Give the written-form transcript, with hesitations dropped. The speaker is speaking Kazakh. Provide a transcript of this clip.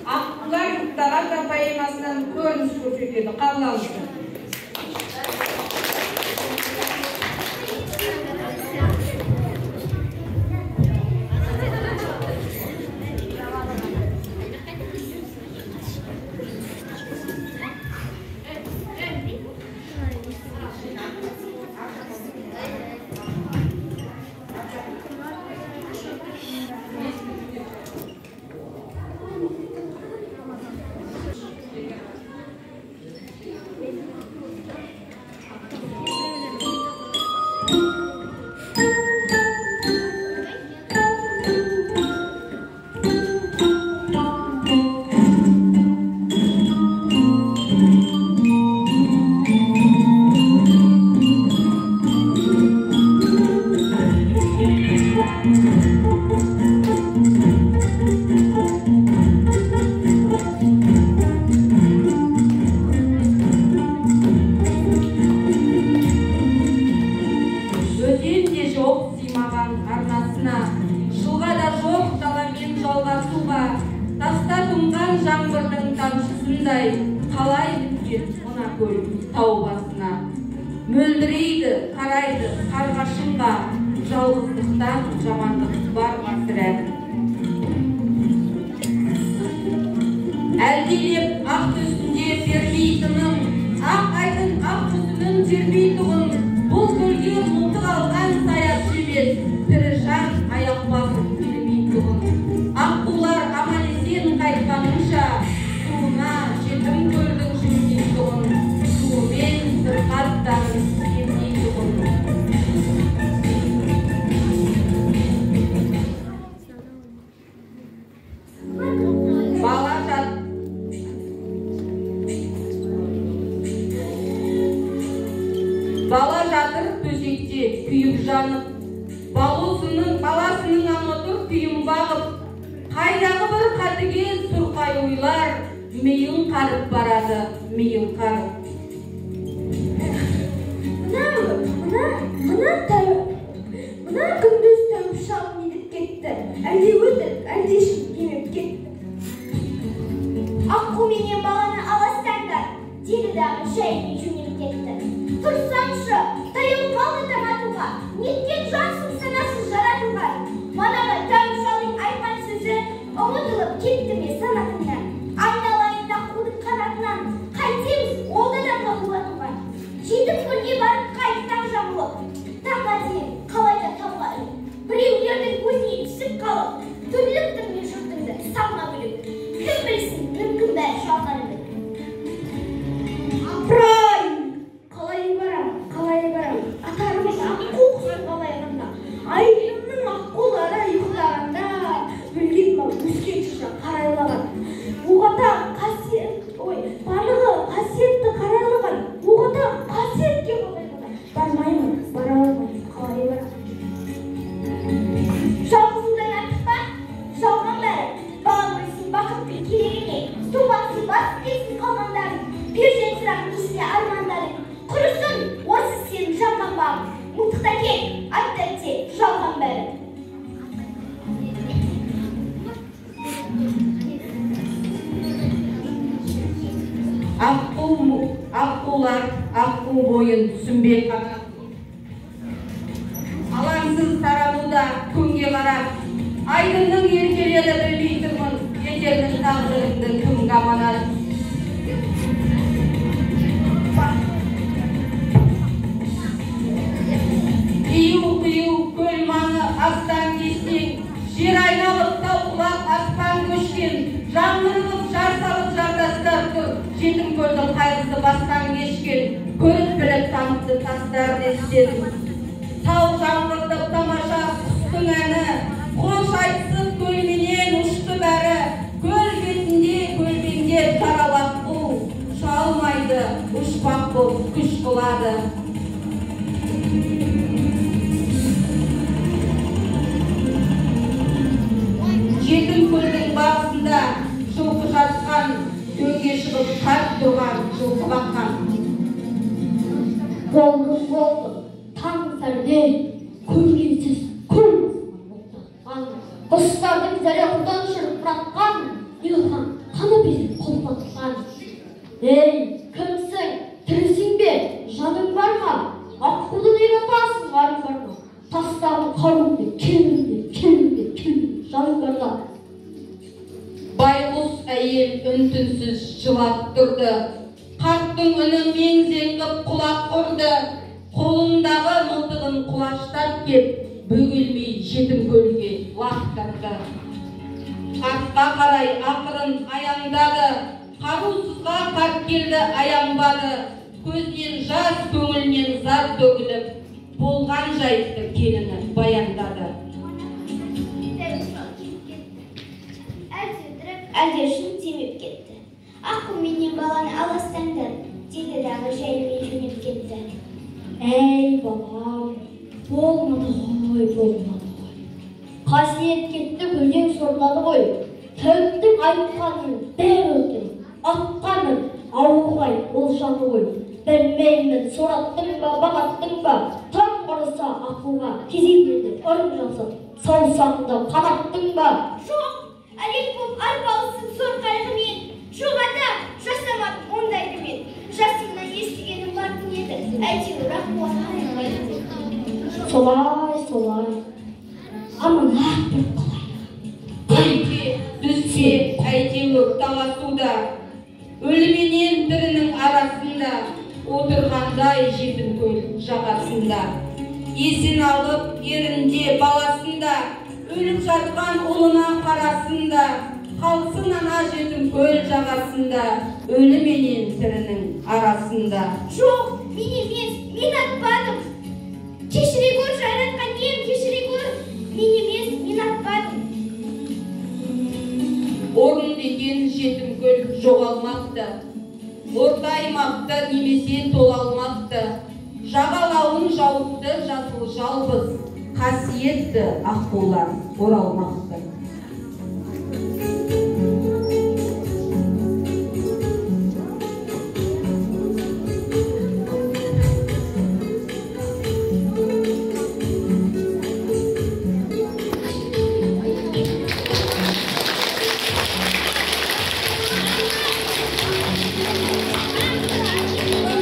Аққулар Мұқтағалда поэмасынан көрініс көрсетеді. Қабыл алыңыздар. Қалай біткен мына көл тау басына, мөлдірейді, қарайды қарғашынға, жалғыздықтан жамандық бар ма сірә. Әлдилеп ақ төсінде бермей тыным, ақ айдың ақ жүзінің тербей тұғын, бұл көлге мылтық алған саяқ емес, тірі жан аяқ басып келмей тұғын. Аққулар аман-есен қайтқанынша, суына жетім көлдің жүрмей тұғын, суымен сырқаттарын емдей тұғын. Бала жатыр төсекте күйіп жанып, баласының анотыр күйім бағып, қайдағы бір қатыге сұрқай ойлар, миың қарып барады, миың қарып. Мына күндіз тәуіп шағын едіп кетті, әлде өтіп, әлде шын кемеп кетті. Аққу менен баланы аластаңдар, деді дағы жайымен жөнеп кетті. Тұрсаңшы, таяу қалды таматуға, неткен жансың санасыз жаратуға. Манағы тәуіп шағын айтқан сөзі ұмытылып кетті ме санатыңнан. Айналайында қудың қанатынан, қайтеміз олда да қабылатуға. Жетіп көлге барып қайттан жамылып, таңға дейін қалайда тауға іліп, біреулердің көзіне түсіп қалып, түрліктің мен жұртыңды салма бөліп, кім білсін мүмкін бәрі жалғанымды. Апырай! Қалай барам, атарымыз аққу құсын қалайғанда, айымның аққулары ұйықтағанда, білген ма өскен шыша қарайлаған. Оғатан барлығы қасиетті қарайлаған, оғатан қасиетке қалайғанда, бармаймын, бара алмаймын, қалай барам. Жалғызыңдан артық па? Жалған бәрі, бағалмайсың бақытпен керегіне, субансың басып кетсін қалғандарын, перзен сұрағын есіне армандарын, құрысын осы сенің жалған бағым, мылтықта кел, атта те жалған бәрі. Аққулар аққу бойын түсінбей қанат, алаңсыз тарануда күнге қарап, айдынның еркеледі білмей тұрмын, ертеңнің тағдырымды кімге аманат. Қию көл маңы астан кестен, жер айналып тауқылап аспан көшкен, жаңғырылып жар салып жартастар тұр, жетім көлдің қайғысы бастан кешкен, көріп біліп танытты тастар дестен. Тау жаңғыртып тамаша құстың әні, қош айтысып көлменен ұшты бәрі, көл бетінде көлбеңдеп таралап бұл, ұша алмайды, ұшпақ болып күш қылады. Жетім көлдің басында жылқы жатқан, дөңге шығып қарт тұрған жылқы баққан. Болды, таң сәрде, көргенсіз көрмесін мұқтан. Құстардың зәре құдан шырқыратқан, ұйыған bizi kullatқан. Ey, kimsin? Tірісің бе? Жаның бар ма? Аққудың ел атасың, арың бар ма? Тастағын қаруыңды, келіңді, жаның бар ма? Байғұс әйел үн-түнсіз жылап тұрды. Қарттың үні мең-зең қып құлақ ұрды. Қолындағы мылтығын құлаштап кеп, бөгелмей жетім көлге лақтырды. Қартқа қарай ақырын аяңдады. Қарусызға қарт келді аянбады. Көзінен жас, көңілінен зар төгіліп, болған жайтты келіні баяндады. Әлде шын темеп кетті. Аққу менен баланы аластаңдар, деді дағы жайымен жөнеп кетті. Ей балам, болмады ғой. Қасиет кетті, гүлден сорлады ғой. Тәуіптің айтқанын бәрі өтірік, атқанын ауылғай болжаны ғой. Білмеймін, сораттың ба, бағаттың ба, таң құрыса ақуға кезеңдерді ұрым жасып, саусағында қанаттың ба. Жоқ, әлек боп арбалысын зор қайғымен, жоқ ата, жасамадым ондайды мен. Жасымнан естігенім бардың еді, әйтеуір ақуға қайғымайды. Солай, аманат бір Өйтке, түссе, әйтеуір таласуда, өліменен тірінің арасында, отырғандай жетім көл жағасында. Есін алып, ерінде баласында, өліп жатқан ұлына қарасында, қалсын ана жетім көл жағасында, өліменен тірінің арасында. Жоқ, мен емес, мен атпадым. Кешіре көр, жаратқан ем, кешіре көр. Мен емес, мен атпадым. Орын деген жетім көл жоғалмақты, орта аймақты немесе толалмақты, жағалауын жауыпты жасыл жалбыз, қасиетті аққулар оралмақты.